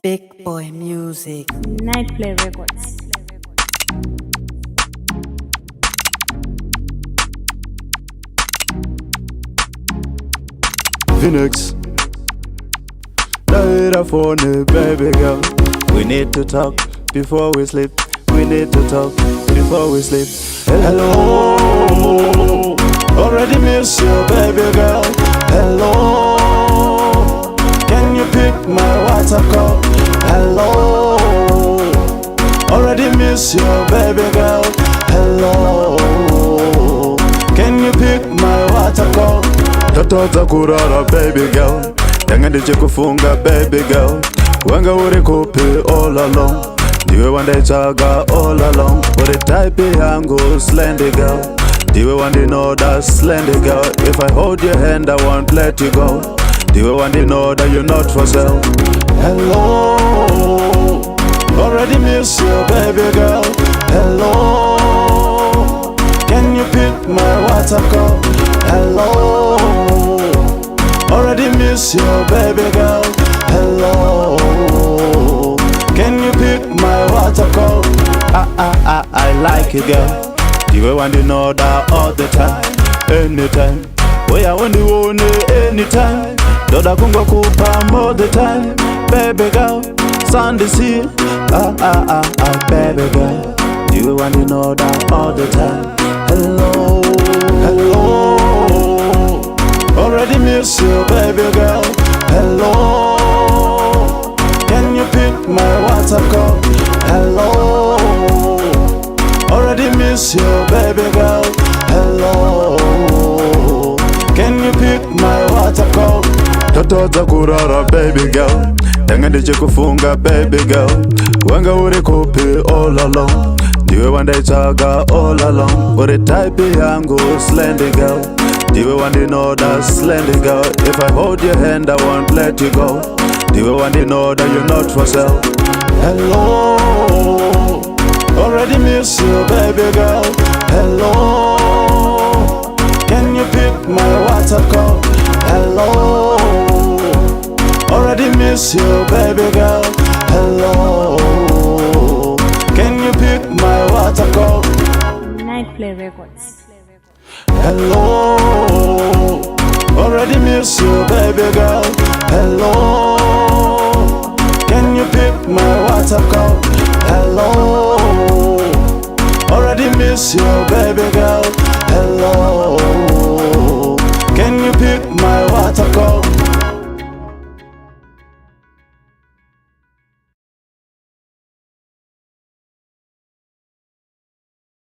Big Boy Music. Nightplay Records. Phoenix, later for the baby girl. We need to talk before we sleep. We need to talk before we sleep. Hello, already miss you, baby girl. Hello, can you pick my WhatsApp call? Hello, already miss you, baby girl. Hello, can you pick my WhatsApp call? Tatoza kurara baby girl, yanga ndiche kufunga baby girl. Wanga uri kupi all along, ndiwe wandechaga all along. Uri type yangu slendy girl, ndiwe wandi know that slendy girl. If I hold your hand I won't let you go, ndiwe wandi know that you're not for sale. Hello, already miss you baby girl. Hello, can you pick my WhatsApp call? Hello, already miss you baby girl. Hello, can you pick my WhatsApp call? I like it girl. The way when you know that all the time, anytime. Boy I want you anytime. Doda kungo kupa more the time. Baby girl, Sunday see. Baby girl. The way when you know that all the time. Hello, hello, already miss you baby girl. Hello, can you pick my WhatsApp call? Hello, already miss you baby girl. Hello, can you pick my WhatsApp call? Tatoza kurara baby girl, yanga ndiche kufunga baby girl. Wanga uri kupi all along, ndiwe wandechaga all along. Uri type yangu slendy girl, ndiwe wandi know that slendy girl. If I hold your hand I won't let you go, ndiwe wandi know that you're not for sale. Hello, already miss you baby girl. Hello, can you pick my WhatsApp call? Hello, already miss you baby girl. Hello, can you pick my WhatsApp call? Nightplay Records. Hello, already miss you baby girl. Hello, can you pick my WhatsApp call? Hello, already miss you baby girl. Hello,